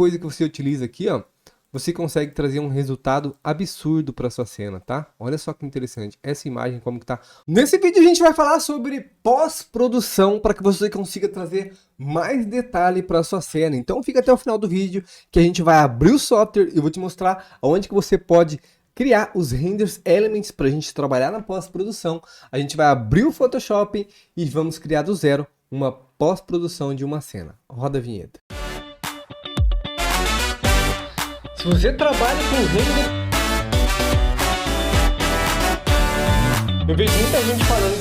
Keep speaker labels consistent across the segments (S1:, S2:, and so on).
S1: coisa que você utiliza aqui, ó, você consegue trazer um resultado absurdo para sua cena, tá? Olha só que interessante, essa imagem como que tá. Nesse vídeo a gente vai falar sobre pós-produção para que você consiga trazer mais detalhe para sua cena. Então fica até o final do vídeo que a gente vai abrir o software e eu vou te mostrar onde que você pode criar os renders elements para a gente trabalhar na pós-produção. A gente vai abrir o Photoshop e vamos criar do zero uma pós-produção de uma cena. Roda a vinheta. Se você trabalha com render, eu vejo muita gente falando,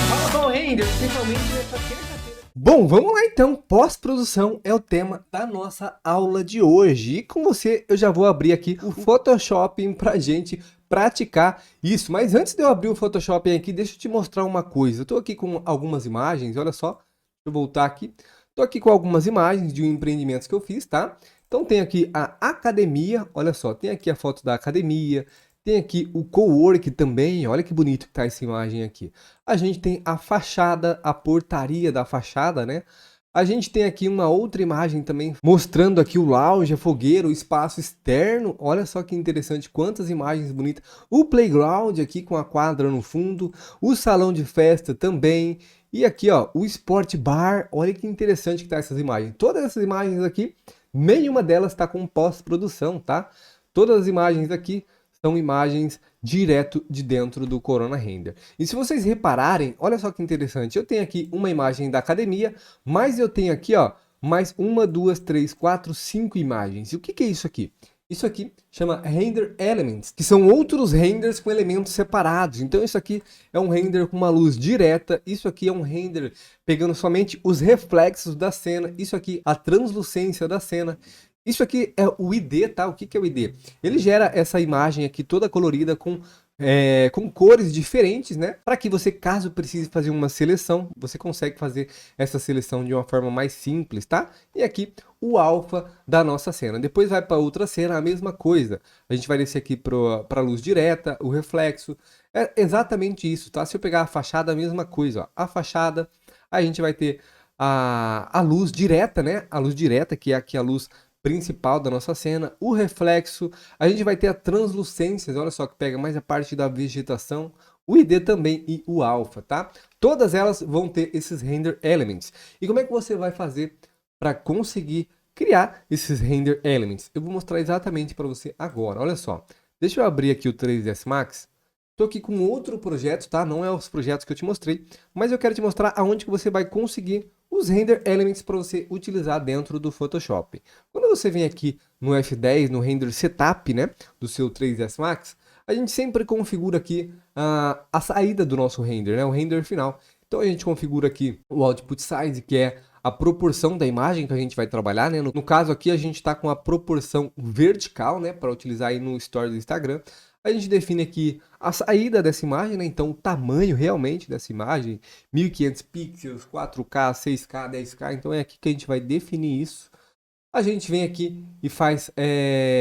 S1: fala com render, principalmente nessa terça-feira. Bom, vamos lá então. Pós-produção é o tema da nossa aula de hoje. E com você, eu já vou abrir aqui o Photoshop pra gente praticar isso. Mas antes de eu abrir o Photoshop aqui, deixa eu te mostrar uma coisa. Eu tô aqui com algumas imagens, olha só. Deixa eu voltar aqui. Tô aqui com algumas imagens de empreendimentos que eu fiz, tá? Então tem aqui a academia, olha só, tem aqui a foto da academia, tem aqui o cowork também, olha que bonito que tá essa imagem aqui. A gente tem a fachada, a portaria da fachada, né? A gente tem aqui uma outra imagem também mostrando aqui o lounge, a fogueira, o espaço externo. Olha só que interessante, quantas imagens bonitas. O playground aqui com a quadra no fundo, o salão de festa também. E aqui, ó, o sport bar. Olha que interessante que tá essas imagens. Todas essas imagens aqui, nenhuma delas está com pós-produção, tá? Todas as imagens aqui são imagens direto de dentro do Corona Render. E se vocês repararem, olha só que interessante, eu tenho aqui uma imagem da academia, mas eu tenho aqui, ó, mais uma, duas, três, quatro, cinco imagens. E o que que é isso aqui? Isso aqui chama Render Elements, que são outros renders com elementos separados. Então isso aqui é um render com uma luz direta, isso aqui é um render pegando somente os reflexos da cena, isso aqui a translucência da cena. Isso aqui é o ID, tá? O que que é o ID? Ele gera essa imagem aqui toda colorida com cores diferentes, né? Para que você, caso precise fazer uma seleção, você consegue fazer essa seleção de uma forma mais simples, tá? E aqui o alfa da nossa cena. Depois vai para outra cena, a mesma coisa. A gente vai descer aqui para a luz direta, o reflexo. É exatamente isso, tá? Se eu pegar a fachada, a mesma coisa, ó. A fachada, a gente vai ter a luz direta, né? A luz direta, que é aqui a luz principal da nossa cena, o reflexo, a gente vai ter a translucência, olha só que pega mais a parte da vegetação, o ID também e o alfa, tá? Todas elas vão ter esses render elements. E como é que você vai fazer para conseguir criar esses render elements? Eu vou mostrar exatamente para você agora, olha só. Deixa eu abrir aqui o 3ds Max. Estou aqui com outro projeto, tá? Não é os projetos que eu te mostrei, mas eu quero te mostrar aonde que você vai conseguir os render elements para você utilizar dentro do Photoshop. Quando você vem aqui no F10, no render setup, né, do seu 3ds Max, a gente sempre configura aqui a saída do nosso render, né, o render final. Então a gente configura aqui o output size, que é a proporção da imagem que a gente vai trabalhar, né? No caso aqui a gente está com a proporção vertical, né, para utilizar aí no Story do Instagram. A gente define aqui a saída dessa imagem, né? Então o tamanho realmente dessa imagem, 1500 pixels, 4K, 6K, 10K, então é aqui que a gente vai definir isso. A gente vem aqui e faz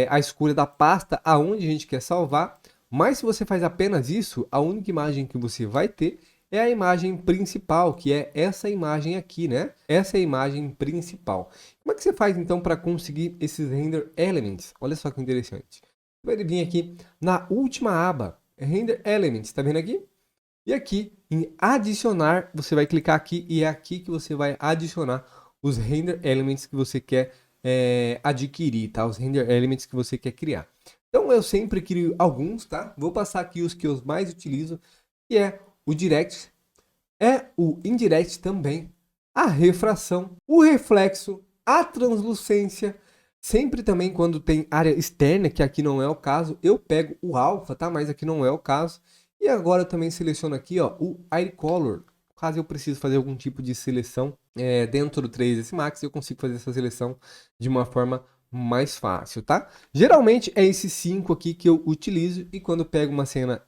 S1: a escolha da pasta aonde a gente quer salvar, mas se você faz apenas isso, a única imagem que você vai ter é a imagem principal, que é essa imagem aqui, né? Essa é a imagem principal. Como é que você faz então para conseguir esses render elements? Olha só que interessante. Vai vir aqui na última aba, Render Elements, tá vendo aqui? E aqui em adicionar, você vai clicar aqui e é aqui que você vai adicionar os Render Elements que você quer adquirir, tá? Os Render Elements que você quer criar. Então eu sempre crio alguns, tá? Vou passar aqui os que eu mais utilizo, que é o Direct, o Indirect também, a refração, o reflexo, a translucência. Sempre também quando tem área externa, que aqui não é o caso, eu pego o alfa, tá? Mas aqui não é o caso. E agora eu também seleciono aqui, ó, o Eye Color. Caso eu precise fazer algum tipo de seleção dentro do 3ds Max, eu consigo fazer essa seleção de uma forma mais fácil, tá? Geralmente é esses 5 aqui que eu utilizo e quando eu pego uma cena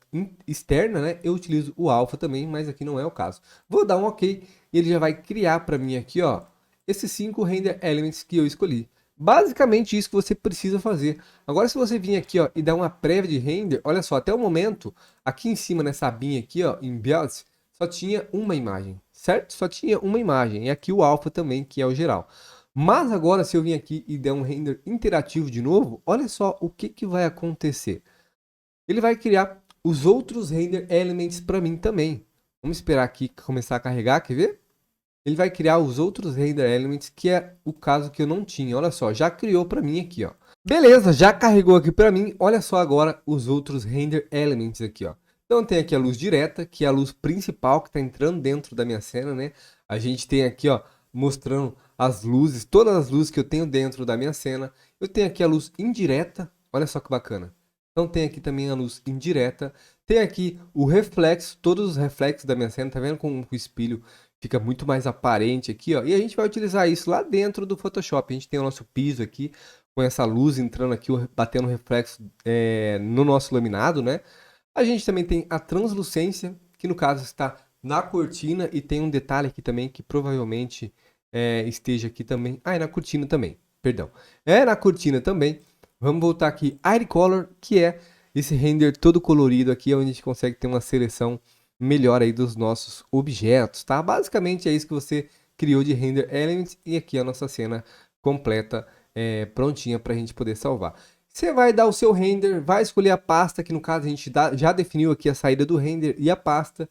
S1: externa, né, eu utilizo o alfa também, mas aqui não é o caso. Vou dar um OK e ele já vai criar para mim aqui, ó, esses 5 render elements que eu escolhi. Basicamente isso que você precisa fazer. Agora se você vir aqui, ó, e dar uma prévia de render, olha só, até o momento, aqui em cima nessa abinha aqui, ó, em Builds, só tinha uma imagem, certo? Só tinha uma imagem. E aqui o alfa também, que é o geral. Mas agora, se eu vir aqui e der um render interativo de novo, olha só o que vai acontecer. Ele vai criar os outros render elements para mim também. Vamos esperar aqui começar a carregar, quer ver? Ele vai criar os outros render elements, que é o caso que eu não tinha. Olha só, já criou para mim aqui, ó. Beleza, já carregou aqui para mim. Olha só agora os outros render elements aqui, ó. Então tem aqui a luz direta, que é a luz principal que está entrando dentro da minha cena, né? A gente tem aqui, ó, mostrando as luzes, todas as luzes que eu tenho dentro da minha cena. Eu tenho aqui a luz indireta, olha só que bacana. Então tem aqui também a luz indireta. Tem aqui o reflexo, todos os reflexos da minha cena, tá vendo como o espelho fica muito mais aparente aqui, ó. E a gente vai utilizar isso lá dentro do Photoshop. A gente tem o nosso piso aqui, com essa luz entrando aqui, batendo reflexo no nosso laminado, né? A gente também tem a translucência, que no caso está na cortina, e tem um detalhe aqui também que provavelmente esteja aqui também. Ah, é na cortina também, perdão. É na cortina também. Vamos voltar aqui, Eye Color, que é esse render todo colorido aqui, onde a gente consegue ter uma seleção melhor aí dos nossos objetos, tá? Basicamente é isso que você criou de render elements, e aqui a nossa cena completa, prontinha para a gente poder salvar. Você vai dar o seu render, vai escolher a pasta, que no caso a gente já definiu aqui a saída do render e a pasta,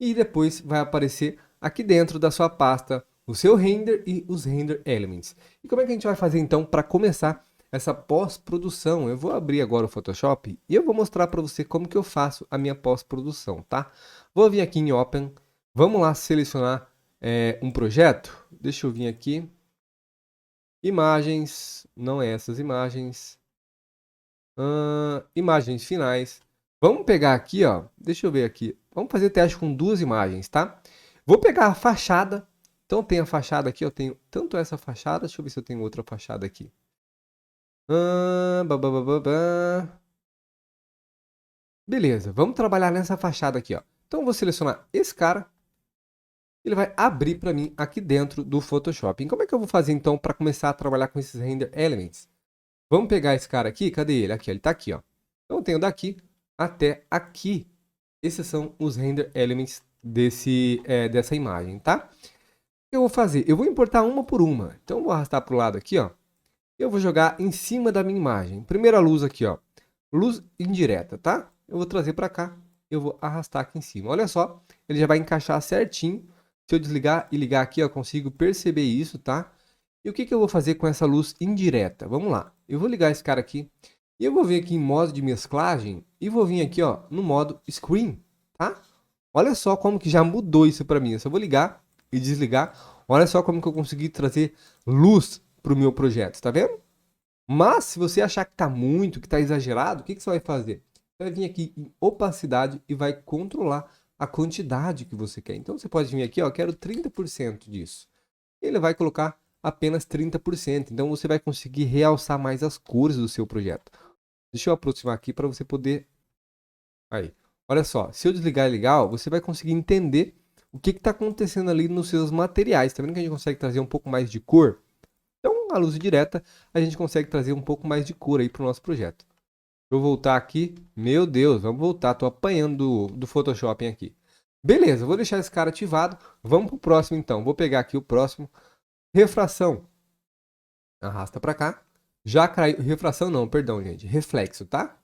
S1: e depois vai aparecer aqui dentro da sua pasta o seu render e os render elements. E como é que a gente vai fazer então para começar essa pós-produção? Eu vou abrir agora o Photoshop e eu vou mostrar para você como que eu faço a minha pós-produção, tá? Vou vir aqui em Open, vamos lá selecionar um projeto. Deixa eu vir aqui. Imagens, não é essas imagens. Imagens finais. Vamos pegar aqui, ó. Deixa eu ver aqui. Vamos fazer teste com duas imagens, tá? Vou pegar a fachada. Então tem a fachada aqui, eu tenho tanto essa fachada. Deixa eu ver se eu tenho outra fachada aqui. Beleza, vamos trabalhar nessa fachada aqui, ó. Então eu vou selecionar esse cara. Ele vai abrir para mim aqui dentro do Photoshop. E como é que eu vou fazer então para começar a trabalhar com esses render elements? Vamos pegar esse cara aqui, cadê ele? Aqui, ele está aqui, ó. Então eu tenho daqui até aqui. Esses são os render elements dessa imagem, tá? O que eu vou fazer? Eu vou importar uma por uma. Então eu vou arrastar para o lado aqui, ó. Eu vou jogar em cima da minha imagem. Primeira luz aqui, ó. Luz indireta, tá? Eu vou trazer para cá. Eu vou arrastar aqui em cima. Olha só, ele já vai encaixar certinho. Se eu desligar e ligar aqui, eu consigo perceber isso, tá? E o que eu vou fazer com essa luz indireta? Vamos lá. Eu vou ligar esse cara aqui. E eu vou vir aqui em modo de mesclagem. E vou vir aqui, ó, no modo Screen, tá? Olha só como que já mudou isso para mim. Eu só vou ligar e desligar. Olha só como que eu consegui trazer luz para o meu projeto, tá vendo? Mas se você achar que tá muito, que tá exagerado, o que você vai fazer? Você vai vir aqui em opacidade e vai controlar a quantidade que você quer. Então você pode vir aqui, ó, quero 30% disso. Ele vai colocar apenas 30%. Então você vai conseguir realçar mais as cores do seu projeto. Deixa eu aproximar aqui para você poder... Aí, olha só, se eu desligar e ligar, ó, você vai conseguir entender o que está acontecendo ali nos seus materiais. Tá vendo que a gente consegue trazer um pouco mais de cor? Então, a luz direta, a gente consegue trazer um pouco mais de cor aí para o nosso projeto. Vou voltar aqui. Meu Deus, vamos voltar. Estou apanhando do Photoshop aqui. Beleza, vou deixar esse cara ativado. Vamos para o próximo então. Vou pegar aqui o próximo. Refração. Arrasta para cá. Já caiu. Refração não, perdão, gente. Reflexo, tá?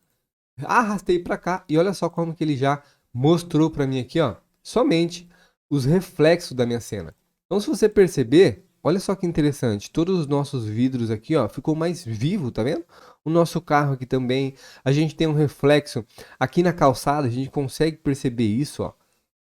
S1: Arrastei para cá e olha só como que ele já mostrou para mim aqui, ó. Somente os reflexos da minha cena. Então, se você perceber, olha só que interessante. Todos os nossos vidros aqui, ó, ficou mais vivo, tá vendo? O nosso carro aqui também. A gente tem um reflexo aqui na calçada. A gente consegue perceber isso, ó.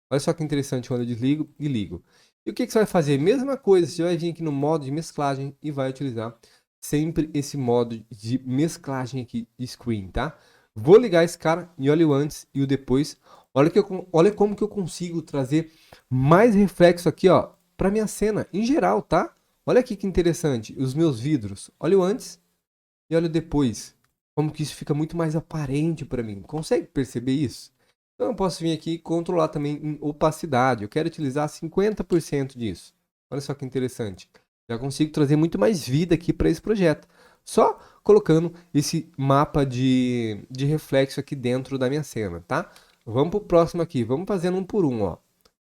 S1: Olha só que interessante quando eu desligo e ligo. E o que você vai fazer? Mesma coisa, você vai vir aqui no modo de mesclagem e vai utilizar sempre esse modo de mesclagem aqui de screen, tá? Vou ligar esse cara e olha o antes e o depois. Olha como que eu consigo trazer mais reflexo aqui, ó, para minha cena em geral, tá? Olha aqui que interessante, os meus vidros. Olha o antes e olha o depois. Como que isso fica muito mais aparente para mim. Consegue perceber isso? Então eu posso vir aqui e controlar também em opacidade. Eu quero utilizar 50% disso. Olha só que interessante. Já consigo trazer muito mais vida aqui para esse projeto. Só colocando esse mapa de reflexo aqui dentro da minha cena, tá? Vamos para o próximo aqui. Vamos fazendo um por um, ó.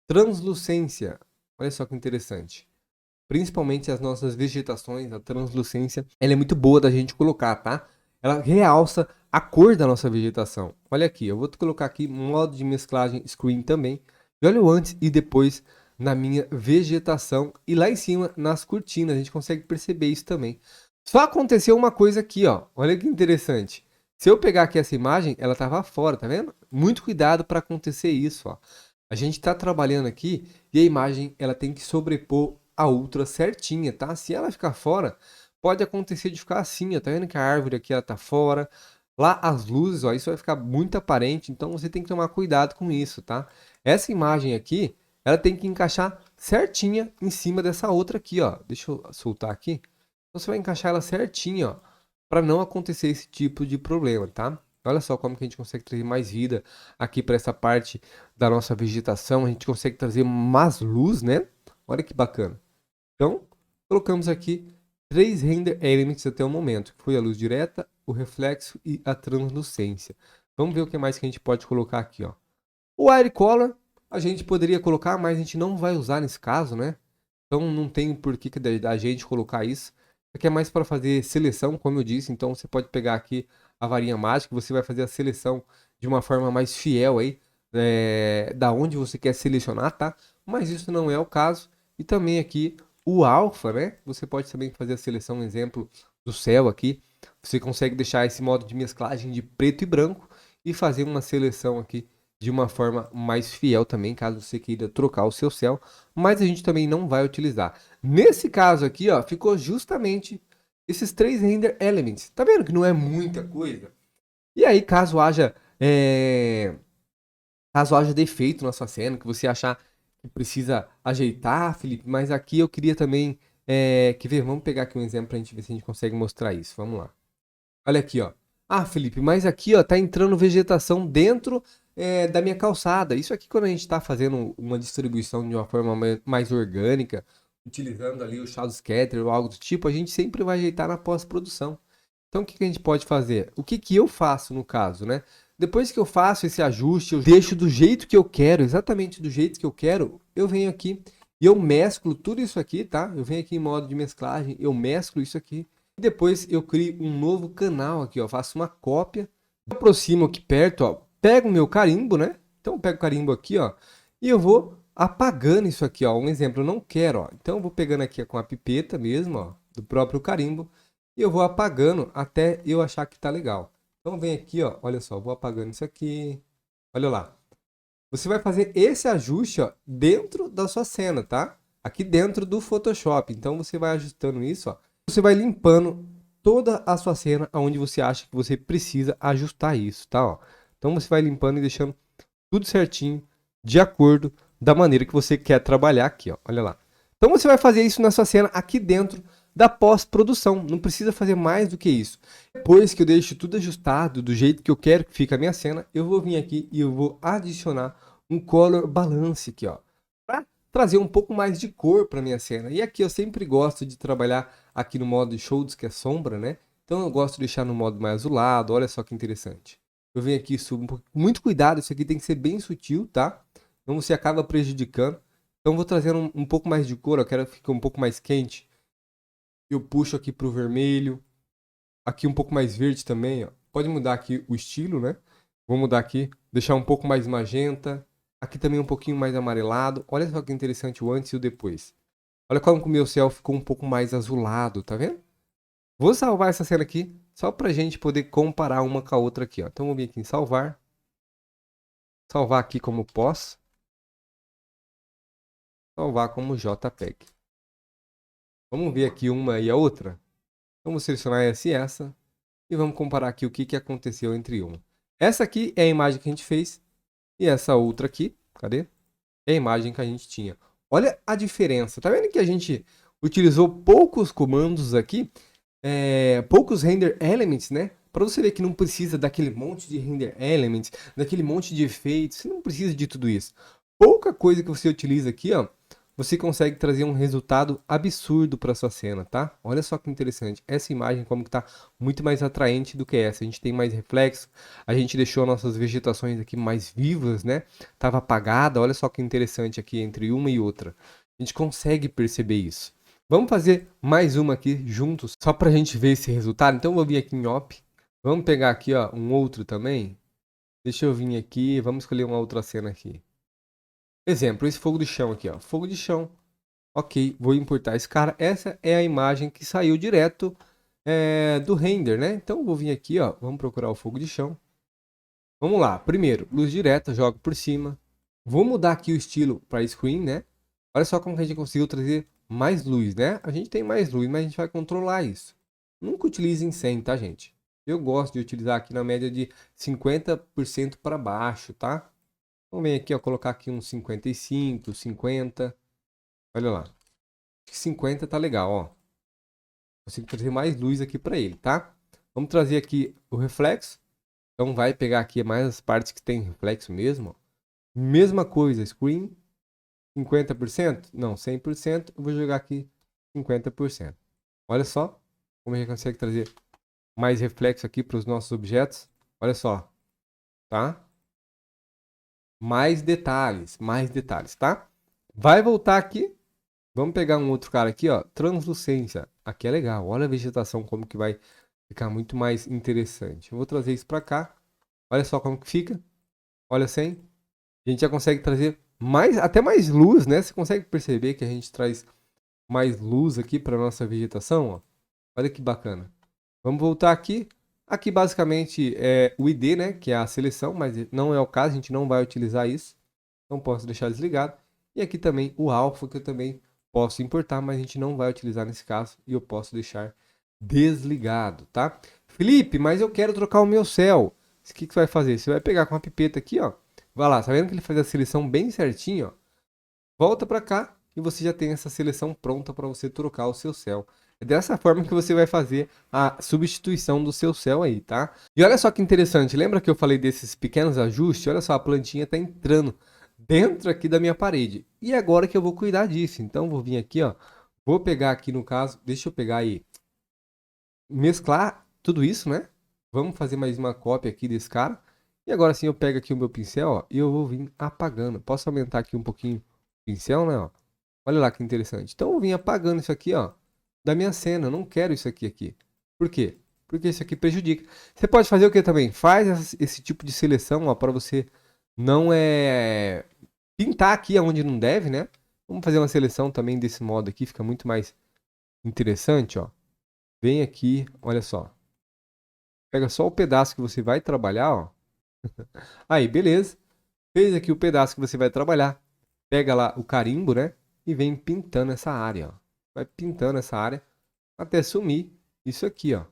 S1: Translucência. Olha só que interessante. principalmente as nossas vegetações, a translucência, ela é muito boa da gente colocar, tá? Ela realça a cor da nossa vegetação. Olha aqui, eu vou colocar aqui modo de mesclagem screen também. E olha o antes e depois na minha vegetação. E lá em cima, nas cortinas, a gente consegue perceber isso também. Só aconteceu uma coisa aqui, ó. Olha que interessante. Se eu pegar aqui essa imagem, ela estava fora, tá vendo? Muito cuidado para acontecer isso, ó. A gente está trabalhando aqui e a imagem ela tem que sobrepor a outra certinha, tá? Se ela ficar fora, pode acontecer de ficar assim, ó. Tá vendo que a árvore aqui ela tá fora? Lá as luzes, ó, isso vai ficar muito aparente, então você tem que tomar cuidado com isso, tá? Essa imagem aqui, ela tem que encaixar certinha em cima dessa outra aqui, ó. Deixa eu soltar aqui. Então, você vai encaixar ela certinha, ó, para não acontecer esse tipo de problema, tá? Olha só como que a gente consegue trazer mais vida aqui para essa parte da nossa vegetação. A gente consegue trazer mais luz, né? Olha que bacana. Então, colocamos aqui 3 render elements até o momento, que foi a luz direta, o reflexo e a translucência. Vamos ver o que mais que a gente pode colocar aqui, ó. O Air Color a gente poderia colocar, mas a gente não vai usar nesse caso, né? Então não tem por que a gente colocar isso. Isso aqui é mais para fazer seleção, como eu disse. Então você pode pegar aqui a varinha mágica, você vai fazer a seleção de uma forma mais fiel aí, da onde você quer selecionar, tá? Mas isso não é o caso. E também aqui o alfa, né? Você pode também fazer a seleção, um exemplo do céu aqui. Você consegue deixar esse modo de mesclagem de preto e branco e fazer uma seleção aqui de uma forma mais fiel também, caso você queira trocar o seu céu, mas a gente também não vai utilizar. Nesse caso aqui, ó, ficou justamente esses 3 render elements. Tá vendo que não é muita coisa? E aí, caso haja defeito na sua cena, que você achar que precisa ajeitar, Felipe, mas aqui eu queria também, quer ver, vamos pegar aqui um exemplo pra gente ver se a gente consegue mostrar isso. Vamos lá. Olha aqui, ó. Ah, Felipe, mas aqui, ó, tá entrando vegetação dentro da minha calçada. Isso aqui quando a gente está fazendo uma distribuição de uma forma mais orgânica, utilizando ali o shadow scatter ou algo do tipo, a gente sempre vai ajeitar na pós-produção. Então, o que que a gente pode fazer? O que que eu faço no caso, né? Depois que eu faço esse ajuste, eu deixo do jeito que eu quero, exatamente do jeito que eu quero, eu venho aqui e eu mesclo tudo isso aqui, tá? Eu venho aqui em modo de mesclagem, eu mesclo isso aqui. E depois eu crio um novo canal aqui, ó. Faço uma cópia, aproximo aqui perto, ó. Pego o meu carimbo, né? Então eu pego o carimbo aqui, ó. E eu vou apagando isso aqui, ó. Um exemplo, eu não quero, ó. Então eu vou pegando aqui com a pipeta mesmo, ó. Do próprio carimbo. E eu vou apagando até eu achar que tá legal. Então vem aqui, ó. Olha só, vou apagando isso aqui. Olha lá. Você vai fazer esse ajuste, ó, dentro da sua cena, tá? Aqui dentro do Photoshop. Então você vai ajustando isso, ó. Você vai limpando toda a sua cena onde você acha que você precisa ajustar isso, tá? Ó. Então você vai limpando e deixando tudo certinho, de acordo da maneira que você quer trabalhar aqui, ó. Olha lá. Então você vai fazer isso na sua cena aqui dentro da pós-produção. Não precisa fazer mais do que isso. Depois que eu deixo tudo ajustado do jeito que eu quero que fique a minha cena, eu vou vir aqui e eu vou adicionar um color balance aqui, ó, para trazer um pouco mais de cor para minha cena. E aqui eu sempre gosto de trabalhar aqui no modo Shadows, que é sombra, né? Então eu gosto de deixar no modo mais azulado. Olha só que interessante. Eu venho aqui, subo muito cuidado, isso aqui tem que ser bem sutil, tá? Então você acaba prejudicando. Então eu vou trazendo um pouco mais de cor, eu quero que fique um pouco mais quente. Eu puxo aqui pro vermelho. Aqui um pouco mais verde também, ó. Pode mudar aqui o estilo, né? Vou mudar aqui, deixar um pouco mais magenta. Aqui também um pouquinho mais amarelado. Olha só que interessante o antes e o depois. Olha como o meu céu ficou um pouco mais azulado, tá vendo? Vou salvar essa cena aqui, só pra gente poder comparar uma com a outra aqui, ó. Então vou vir aqui em salvar. Salvar aqui como pós. Salvar como JPEG. Vamos ver aqui uma e a outra? Vamos selecionar essa e essa. E vamos comparar aqui o que aconteceu entre uma. Essa aqui é a imagem que a gente fez. E essa outra aqui, cadê? É a imagem que a gente tinha. Olha a diferença. Tá vendo que a gente utilizou poucos comandos aqui? Poucos render elements, né? Para você ver que não precisa daquele monte de render elements, daquele monte de efeitos. Você não precisa de tudo isso. Pouca coisa que você utiliza aqui, ó, você consegue trazer um resultado absurdo para sua cena, tá? Olha só que interessante. Essa imagem como que tá muito mais atraente do que essa. A gente tem mais reflexo, a gente deixou nossas vegetações aqui mais vivas, né? Tava apagada. Olha só que interessante aqui entre uma e outra. A gente consegue perceber isso. Vamos fazer mais uma aqui juntos, só pra gente ver esse resultado. Então eu vou vir aqui em Op. Vamos pegar aqui, ó, um outro também. Deixa eu vir aqui, vamos escolher uma outra cena aqui. Exemplo, esse fogo de chão aqui, ó. Fogo de chão. Ok, vou importar esse cara. Essa é a imagem que saiu direto do render, né? Então eu vou vir aqui, ó. Vamos procurar o fogo de chão. Vamos lá. Primeiro, luz direta, jogo por cima. Vou mudar aqui o estilo para screen, né? Olha só como que a gente conseguiu trazer mais luz, né? A gente tem mais luz, mas a gente vai controlar isso. Nunca utilize em 100, tá, gente? Eu gosto de utilizar aqui na média de 50% para baixo, tá? Vamos ver aqui, ó, colocar aqui uns 55, 50. Olha lá. 50 tá legal, ó. Consigo trazer mais luz aqui para ele, tá? Vamos trazer aqui o reflexo. Então vai pegar aqui mais as partes que tem reflexo mesmo, ó. Mesma coisa, screen, 50%? Não, 100%. Eu vou jogar aqui 50%. Olha só como a gente consegue trazer mais reflexo aqui para os nossos objetos. Olha só, tá? Mais detalhes, tá? Vai voltar aqui. Vamos pegar um outro cara aqui, ó. Translucência. Aqui é legal. Olha a vegetação como que vai ficar muito mais interessante. Eu vou trazer isso para cá. Olha só como que fica. Olha assim. A gente já consegue trazer até mais luz, né? Você consegue perceber que a gente traz mais luz aqui para nossa vegetação, ó. Olha que bacana. Vamos voltar aqui. Aqui basicamente é o ID, né? Que é a seleção, mas não é o caso, a gente não vai utilizar isso. Então posso deixar desligado. E aqui também o alfa, que eu também posso importar, mas a gente não vai utilizar nesse caso. E eu posso deixar desligado, tá? Felipe, mas eu quero trocar o meu céu. O que você vai fazer? Você vai pegar com a pipeta aqui, ó. Vai lá, tá vendo que ele faz a seleção bem certinho, ó? Volta para cá e você já tem essa seleção pronta para você trocar o seu céu. É dessa forma que você vai fazer a substituição do seu céu aí, tá? E olha só que interessante, lembra que eu falei desses pequenos ajustes? Olha só, a plantinha tá entrando dentro aqui da minha parede. E agora que eu vou cuidar disso, então vou vir aqui, ó. Vou pegar aqui no caso, deixa eu pegar aí, mesclar tudo isso, né? Vamos fazer mais uma cópia aqui desse cara. E agora sim eu pego aqui o meu pincel, ó, e eu vou vir apagando. Posso aumentar aqui um pouquinho o pincel, né, ó? Olha lá que interessante. Então eu vim apagando isso aqui, ó, da minha cena. Eu não quero isso aqui. Por quê? Porque isso aqui prejudica. Você pode fazer o que também? Faz esse tipo de seleção, ó, para você não pintar aqui onde não deve, né? Vamos fazer uma seleção também desse modo aqui, fica muito mais interessante, ó. Vem aqui, olha só. Pega só o pedaço que você vai trabalhar, ó. Aí, beleza. Fez aqui o pedaço que você vai trabalhar. Pega lá o carimbo, né? E vem pintando essa área, ó. Vai pintando essa área até sumir isso aqui, ó.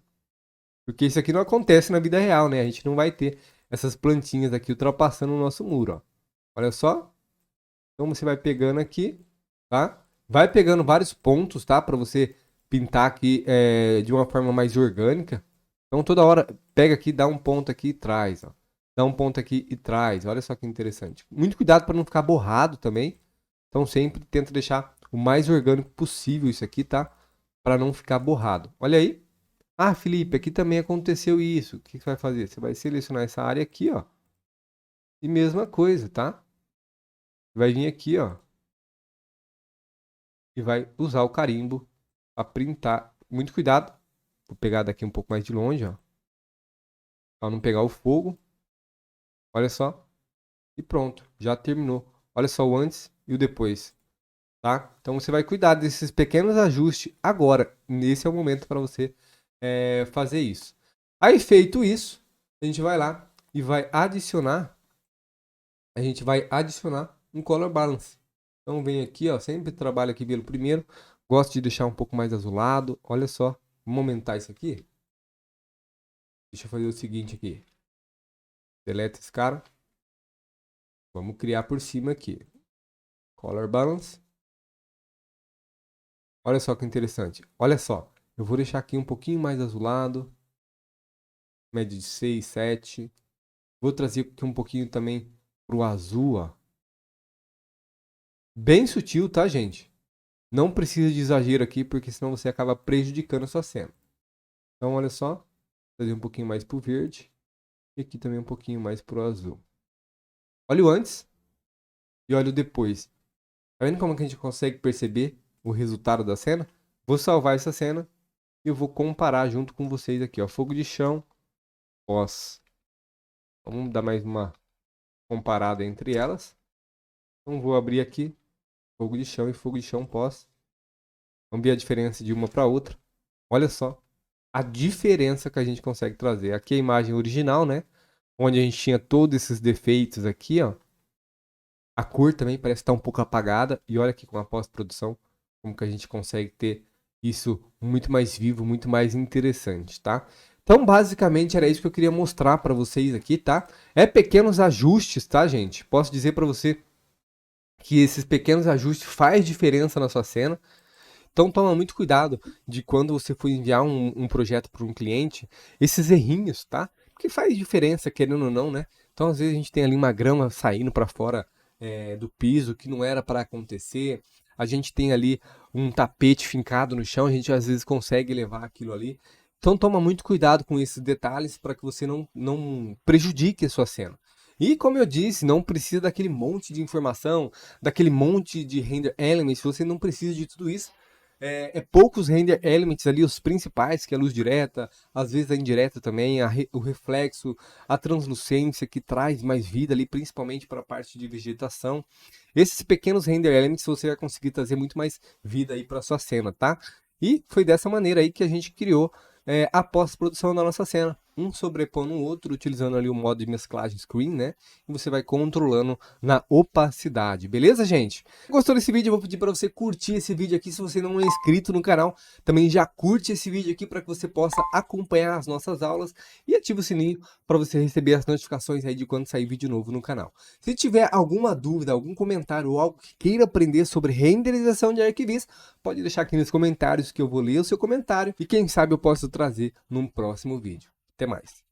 S1: Porque isso aqui não acontece na vida real, né? A gente não vai ter essas plantinhas aqui ultrapassando o nosso muro, ó. Olha só. Então você vai pegando aqui, tá? Vai pegando vários pontos, tá? Para você pintar aqui de uma forma mais orgânica. Então toda hora pega aqui, dá um ponto aqui e traz, ó. Dá um ponto aqui e traz. Olha só que interessante. Muito cuidado para não ficar borrado também. Então sempre tenta deixar o mais orgânico possível isso aqui, tá? Para não ficar borrado. Olha aí. Ah, Felipe, aqui também aconteceu isso. O que você vai fazer? Você vai selecionar essa área aqui, ó. E mesma coisa, tá? Vai vir aqui, ó. E vai usar o carimbo para printar. Muito cuidado. Vou pegar daqui um pouco mais de longe, ó. Para não pegar o fogo. Olha só. E pronto, já terminou. Olha só o antes e o depois, tá? Então você vai cuidar desses pequenos ajustes agora. Nesse é o momento para você fazer isso. Aí feito isso, a gente vai lá e vai adicionar. A gente vai adicionar um color balance. Então vem aqui, ó, sempre trabalho aqui pelo primeiro. Gosto de deixar um pouco mais azulado. Olha só, vamos aumentar isso aqui. Deixa eu fazer o seguinte aqui. Deleta esse cara. Vamos criar por cima aqui. Color balance. Olha só que interessante. Olha só. Eu vou deixar aqui um pouquinho mais azulado. Média de 6, 7. Vou trazer aqui um pouquinho também pro azul, ó. Bem sutil, tá, gente? Não precisa de exagero aqui, porque senão você acaba prejudicando a sua cena. Então, olha só. Trazer um pouquinho mais pro verde. E aqui também um pouquinho mais pro azul. Olha o antes e olha o depois. Tá vendo como que a gente consegue perceber o resultado da cena? Vou salvar essa cena e eu vou comparar junto com vocês aqui, ó. Fogo de chão, pós. Vamos dar mais uma comparada entre elas. Então vou abrir aqui, fogo de chão e fogo de chão pós. Vamos ver a diferença de uma para outra. Olha só a diferença que a gente consegue trazer. Aqui a imagem original, né? Onde a gente tinha todos esses defeitos aqui, ó. A cor também parece estar um pouco apagada. E olha aqui com a pós-produção, como que a gente consegue ter isso muito mais vivo, muito mais interessante, tá? Então, basicamente, era isso que eu queria mostrar para vocês aqui, tá? É pequenos ajustes, tá, gente? Posso dizer para você que esses pequenos ajustes faz diferença na sua cena. Então, toma muito cuidado de quando você for enviar um projeto para um cliente, esses errinhos, tá? Porque faz diferença, querendo ou não, né? Então, às vezes, a gente tem ali uma grama saindo para fora do piso que não era para acontecer. A gente tem ali um tapete fincado no chão, a gente às vezes consegue levar aquilo ali. Então, toma muito cuidado com esses detalhes para que você não prejudique a sua cena. E como eu disse, não precisa daquele monte de informação, daquele monte de render elements, você não precisa de tudo isso. Poucos render elements ali, os principais, que é a luz direta, às vezes a indireta também, o reflexo, a translucência, que traz mais vida ali, principalmente para a parte de vegetação. Esses pequenos render elements você vai conseguir trazer muito mais vida aí para sua cena, tá? E foi dessa maneira aí que a gente criou a pós-produção da nossa cena. Um sobrepondo o outro, utilizando ali o modo de mesclagem screen, né? E você vai controlando na opacidade, beleza, gente? Gostou desse vídeo? Eu vou pedir para você curtir esse vídeo aqui. Se você não é inscrito no canal, também já curte esse vídeo aqui para que você possa acompanhar as nossas aulas e ativa o sininho para você receber as notificações aí de quando sair vídeo novo no canal. Se tiver alguma dúvida, algum comentário ou algo que queira aprender sobre renderização de arquivis, pode deixar aqui nos comentários que eu vou ler o seu comentário e quem sabe eu posso trazer num próximo vídeo. Até mais.